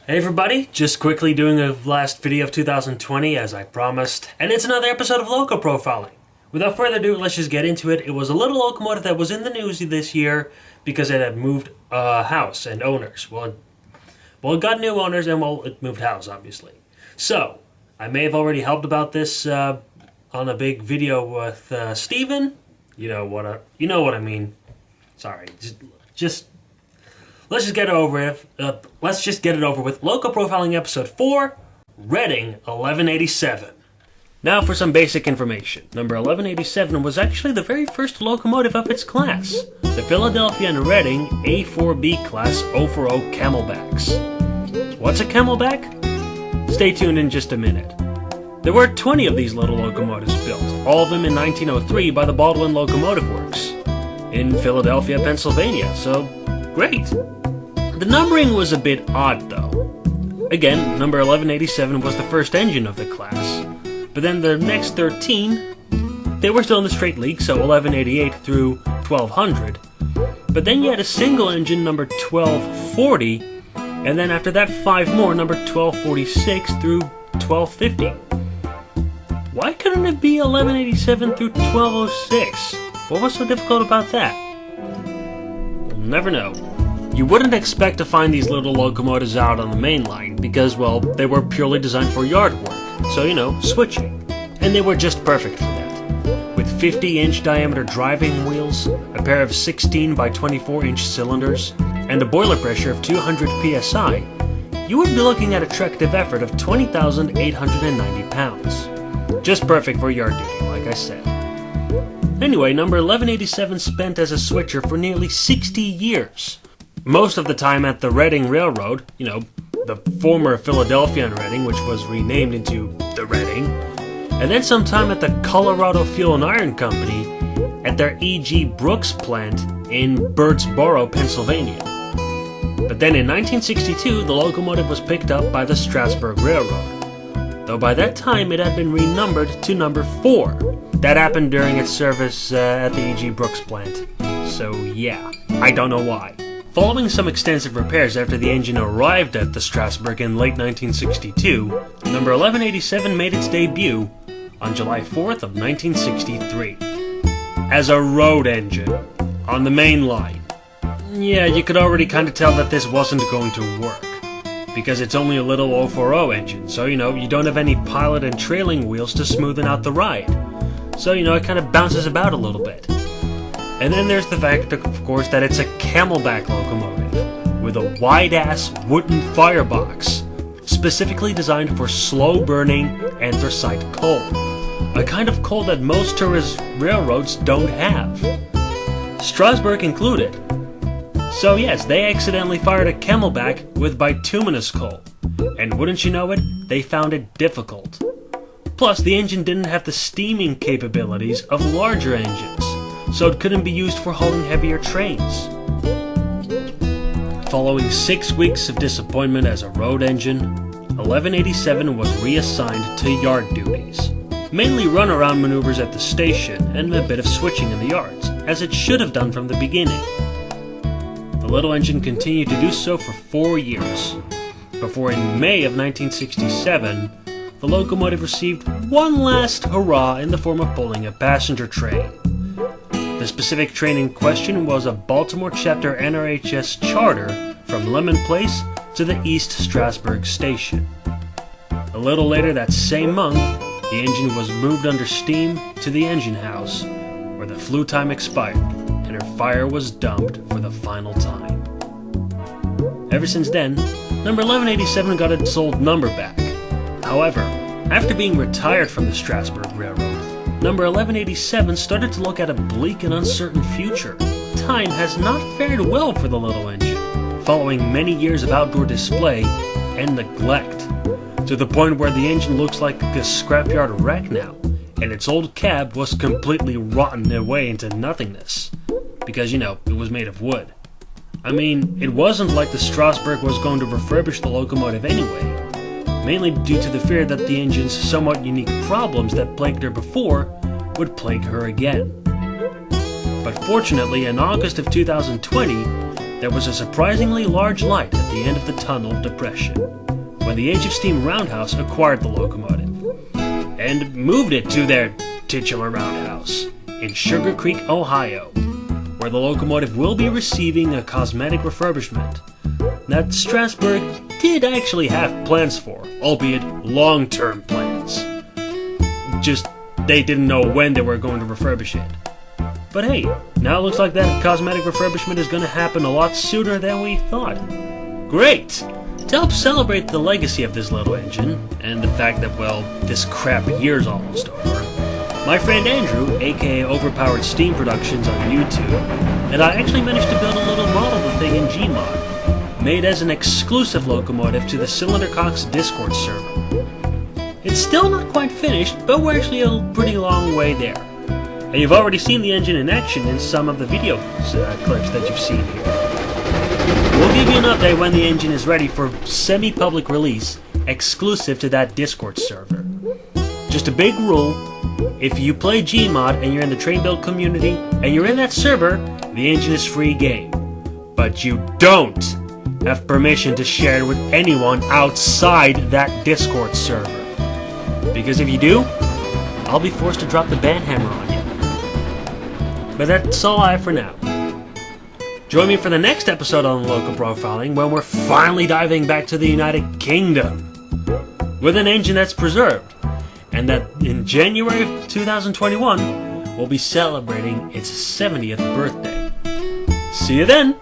Hey everybody, just quickly doing a last video of 2020 as I promised, and it's another episode of Loco Profiling. Without further ado, let's just get into it. It was a little locomotive that was in the news this year because it had moved house and owners. Well, it got new owners and it moved house, obviously. So, I may have already helped about this on a big video with Steven. You know what I mean. Sorry, let's just get it over with. Let's just get it over with. Loco Profiling Episode 4, Reading 1187. Now for some basic information. Number 1187 was actually the very first locomotive of its class, the Philadelphia and Reading A4B Class 040 Camelbacks. What's a Camelback? Stay tuned in just a minute. There were 20 of these little locomotives built, all of them in 1903 by the Baldwin Locomotive Works in Philadelphia, Pennsylvania, so great. The numbering was a bit odd though. Again, number 1187 was the first engine of the class, but then the next 13, they were still in the straight league, so 1188 through 1200, but then you had a single engine, number 1240, and then after that 5 more, number 1246 through 1250. Why couldn't it be 1187 through 1206? What was so difficult about that? We'll never know. You wouldn't expect to find these little locomotives out on the main line because, well, they were purely designed for yard work, so, switching. And they were just perfect for that. With 50-inch diameter driving wheels, a pair of 16 by 24-inch cylinders, and a boiler pressure of 200 psi, you would be looking at a tractive effort of 20,890 pounds. Just perfect for yard duty, like I said. Anyway, number 1187 spent as a switcher for nearly 60 years. Most of the time at the Reading Railroad, the former Philadelphia and Reading, which was renamed into the Reading, and then some time at the Colorado Fuel and Iron Company at their E.G. Brooks plant in Birdsboro, Pennsylvania. But then in 1962, the locomotive was picked up by the Strasburg Railroad, though by that time it had been renumbered to number 4. That happened during its service at the E.G. Brooks plant. So yeah, I don't know why. Following some extensive repairs after the engine arrived at the Strasburg in late 1962, number 1187 made its debut on July 4th of 1963 as a road engine on the main line. Yeah, you could already kind of tell that this wasn't going to work because it's only a little 040 engine, so you don't have any pilot and trailing wheels to smoothen out the ride. So it kind of bounces about a little bit. And then there's the fact, of course, that it's a Camelback locomotive with a wide-ass wooden firebox, specifically designed for slow-burning anthracite coal, a kind of coal that most tourist railroads don't have, Strasburg included. So yes, they accidentally fired a Camelback with bituminous coal, and wouldn't you know it, they found it difficult. Plus, the engine didn't have the steaming capabilities of larger engines, so it couldn't be used for hauling heavier trains. Following 6 weeks of disappointment as a road engine, 1187 was reassigned to yard duties, mainly runaround maneuvers at the station and a bit of switching in the yards, as it should have done from the beginning. The little engine continued to do so for 4 years, before in May of 1967, the locomotive received one last hurrah in the form of pulling a passenger train. The specific train in question was a Baltimore chapter NRHS charter from Lemon Place to the East Strasburg station. A little later that same month, the engine was moved under steam to the engine house, where the flue time expired and her fire was dumped for the final time. Ever since then, number 1187 got its old number back. However, after being retired from the Strasburg Railroad, number 1187 started to look at a bleak and uncertain future. Time has not fared well for the little engine, following many years of outdoor display and neglect, to the point where the engine looks like a scrapyard wreck now, and its old cab was completely rotten away into nothingness, because, it was made of wood. I mean, it wasn't like the Strasburg was going to refurbish the locomotive anyway, mainly due to the fear that the engine's somewhat unique problems that plagued her before would plague her again. But fortunately, in August of 2020, there was a surprisingly large light at the end of the tunnel of depression when the Age of Steam Roundhouse acquired the locomotive and moved it to their titular roundhouse in Sugar Creek, Ohio, where the locomotive will be receiving a cosmetic refurbishment that Strasbourg did actually have plans for, albeit long-term plans. Just, they didn't know when they were going to refurbish it. But hey, now it looks like that cosmetic refurbishment is going to happen a lot sooner than we thought. Great! To help celebrate the legacy of this little engine, and the fact that, well, this crap year's almost over, my friend Andrew, aka Overpowered Steam Productions on YouTube, and I actually managed to build a little model of the thing in Gmod, made as an exclusive locomotive to the Cylinder Cox Discord server. It's still not quite finished, but we're actually a pretty long way there. And you've already seen the engine in action in some of the video clips that you've seen here. We'll give you an update when the engine is ready for semi-public release, exclusive to that Discord server. Just a big rule, if you play Gmod and you're in the train build community, and you're in that server, the engine is free game. But you don't have permission to share it with anyone outside that Discord server. Because if you do, I'll be forced to drop the ban hammer on you. But that's all I have for now. Join me for the next episode on Loco Profiling when we're finally diving back to the United Kingdom with an engine that's preserved, and that in January of 2021 we'll be celebrating its 70th birthday. See you then!